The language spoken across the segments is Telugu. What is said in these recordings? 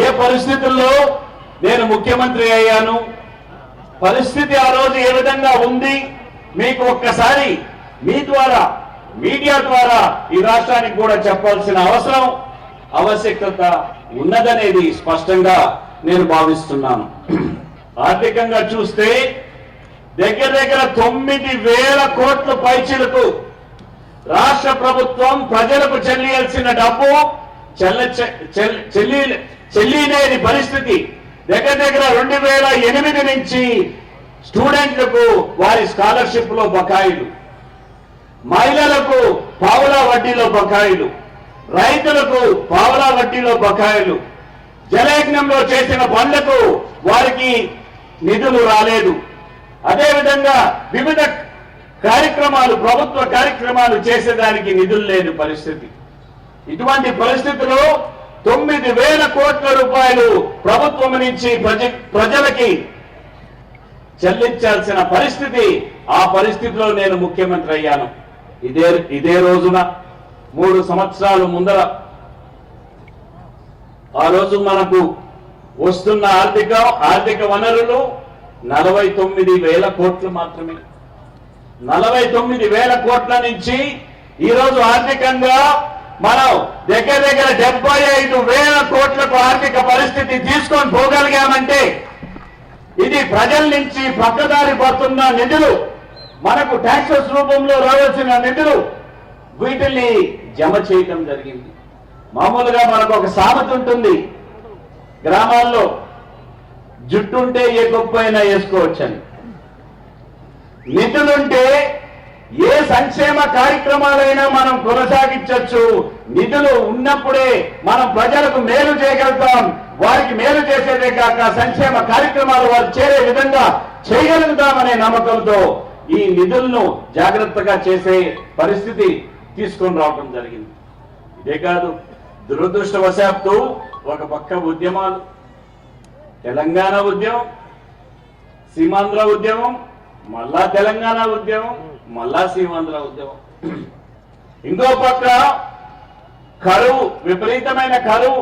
ఏ పరిస్థితుల్లో నేను ముఖ్యమంత్రి అయ్యాను, పరిస్థితి ఆ రోజు ఏ విధంగా ఉంది, మీకు ఒక్కసారి మీ ద్వారా మీడియా ద్వారా ఈ రాష్ట్రానికి కూడా చెప్పాల్సిన అవసరం ఆవశ్యకత ఉన్నదనేది స్పష్టంగా నేను భావిస్తున్నాను. ఆర్థికంగా చూస్తే దగ్గర దగ్గర 9,000 కోట్ల పైచిలకు రాష్ట్ర ప్రభుత్వం ప్రజలకు చెల్లియాల్సిన డబ్బు చెల్లిలేని పరిస్థితి. దగ్గర దగ్గర 2008 నుంచి స్టూడెంట్లకు వారి స్కాలర్షిప్ లో బకాయిలు, మహిళలకు పావులా వడ్డీలో బకాయిలు, రైతులకు పావులా వడ్డీలో బకాయిలు, జలయజ్ఞంలో చేసిన పనులకు వారికి నిధులు రాలేదు. అదేవిధంగా వివిధ కార్యక్రమాలు, ప్రభుత్వ కార్యక్రమాలు చేసేదానికి నిధులు లేని పరిస్థితి. ఇటువంటి పరిస్థితిలో 9,000 కోట్ల రూపాయలు ప్రభుత్వం నుంచి ప్రజలకి చెల్లించాల్సిన పరిస్థితి. ఆ పరిస్థితిలో నేను ముఖ్యమంత్రి అయ్యాను. ఇదే రోజున 3 సంవత్సరాల ముందర ఆ రోజు మనకు వస్తున్న ఆర్థిక వనరులు 49,000 కోట్లు మాత్రమే. 49,000 కోట్ల నుంచి ఈ రోజు ఆర్థికంగా మనం దగ్గర దగ్గర 75,000 కోట్లకు ఆర్థిక పరిస్థితి తీసుకొని పోగలిగామంటే ఇది ప్రజల నుంచి పక్కదారి పడుతున్న నిధులు, మనకు ట్యాక్సెస్ రూపంలో రావాల్సిన నిధులు, వీటిని జమ చేయటం జరిగింది. మామూలుగా మనకు ఒక సామెత ఉంటుంది గ్రామాల్లో, జుట్టుంటే ఏ గొప్ప అయినా వేసుకోవచ్చని. నిధులుంటే ఏ సంక్షేమ కార్యక్రమాలైనా మనం కొనసాగించవచ్చు. నిధులు ఉన్నప్పుడే మనం ప్రజలకు మేలు చేయగలుగుతాం. వారికి మేలు చేసేదే కాక సంక్షేమ కార్యక్రమాలు వారు చేరే విధంగా చేయగలుగుతామనే నమ్మకంతో ఈ నిధులను జాగ్రత్తగా చేసే పరిస్థితి తీసుకొని రావడం జరిగింది. ఇదే కాదు, దురదృష్టవశాత్తు ఒక పక్క ఉద్యమాలు, తెలంగాణ ఉద్యమం, సీమాంధ్ర ఉద్యమం, మళ్ళా తెలంగాణ ఉద్యమం, మళ్ళా సీమాంధ్ర ఉద్యమం, ఇంకో పక్క కరువు, విపరీతమైన కరువు,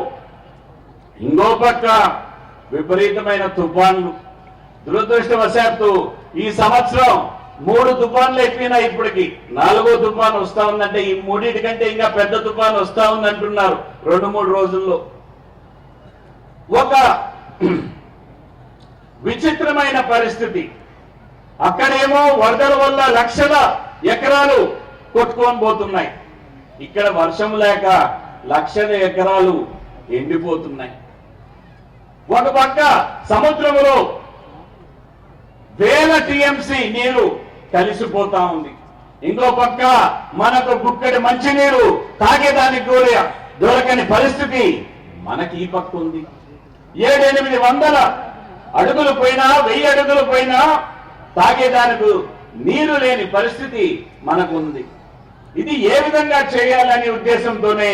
ఇంకో పక్క విపరీతమైన తుఫాన్లు. దురదృష్టవశాత్తు ఈ సంవత్సరం 3 తుఫాన్లు ఎక్కినా ఇప్పటికి 4వ తుఫాన్ వస్తా ఉందంటే ఈ 3 కంటే ఇంకా పెద్ద తుఫాన్ వస్తా ఉందంటున్నారు 2-3 రోజుల్లో. ఒక విచిత్రమైన పరిస్థితి. అక్కడేమో వరదల వల్ల లక్షల ఎకరాలు కొట్టుకొని పోతున్నాయి. ఇక్కడ వర్షం లేక లక్షల ఎకరాలు ఎండిపోతున్నాయి. ఒక పక్క సముద్రంలో 1000 టీఎంసీ నీరు కలిసిపోతా ఉంది. ఇంకో పక్క మనకు గుక్కడి మంచినీరు తాగేదానికి కూడా దొరకని పరిస్థితి మనకి ఈ పక్క ఉంది. 700-800 అడుగులు పోయినా 1000 అడుగులు పోయినా తాగేదానికి నీరు లేని పరిస్థితి మనకు ఉంది. ఇది ఏ విధంగా చేయాలనే ఉద్దేశంతోనే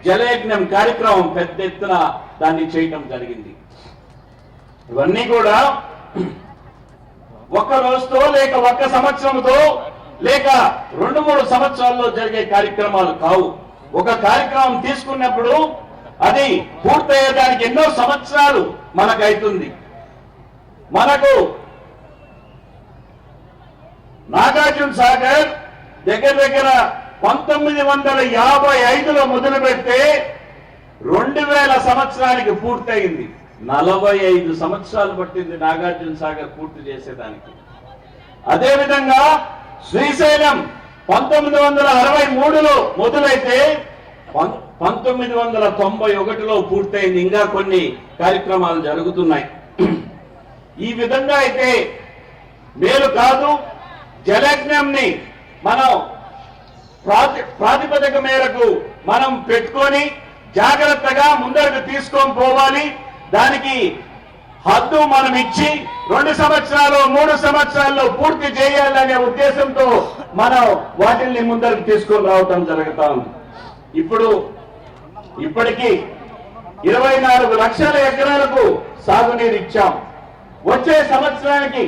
జలయజ్ఞం కార్యక్రమం పెద్ద ఎత్తున దాన్ని చేయటం జరిగింది. ఇవన్నీ కూడా ఒక్క రోజుతో లేక ఒక్క సంవత్సరంతో లేక 2-3 సంవత్సరాల్లో జరిగే కార్యక్రమాలు కావు. ఒక కార్యక్రమం తీసుకున్నప్పుడు అది పూర్తయ్యేదానికి ఎన్నో సంవత్సరాలు మనకు అవుతుంది. మనకు నాగార్జున సాగర్ దగ్గర దగ్గర 1955లో మొదలు పెడితే 2000 సంవత్సరానికి పూర్తయింది. 45 సంవత్సరాలు పట్టింది నాగార్జున సాగర్ పూర్తి చేసేదానికి. అదేవిధంగా శ్రీశైలం 1963లో మొదలైతే 1991లో పూర్తయింది. ఇంకా కొన్ని కార్యక్రమాలు జరుగుతున్నాయి. ఈ విధంగా అయితే మేలు కాదు. జలయజ్ఞంని మనం ప్రాతిపదిక మేరకు మనం పెట్టుకొని జాగ్రత్తగా ముందరకు తీసుకొని పోవాలి. దానికి హద్దు మనం ఇచ్చి 2 సంవత్సరాలు 3 సంవత్సరాల్లో పూర్తి చేయాలనే ఉద్దేశంతో మనం వాటిని ముందరకు తీసుకొని రావటం జరుగుతా ఉంది. ఇప్పటికీ 24 లక్షల ఎకరాలకు సాగునీరు ఇచ్చాం. వచ్చే సంవత్సరానికి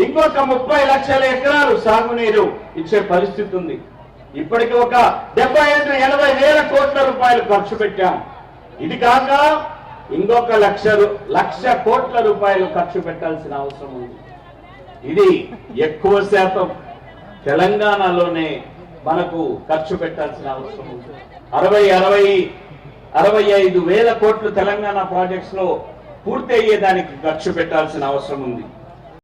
ఇంకొక 30 లక్షల ఎకరాలు సాగునీరు ఇచ్చే పరిస్థితి ఉంది. ఇప్పటికి ఒక 75-80 వేల కోట్ల రూపాయలు ఖర్చు పెట్టాం. ఇది కాక ఇంకొక లక్ష కోట్ల రూపాయలు ఖర్చు పెట్టాల్సిన అవసరం ఉంది. ఇది ఎక్కువ శాతం తెలంగాణలోనే మనకు ఖర్చు పెట్టాల్సిన అవసరం ఉంది. 65,000 కోట్లు తెలంగాణ ప్రాజెక్ట్స్ లో పూర్తి అయ్యేదానికి ఖర్చు పెట్టాల్సిన అవసరం ఉంది.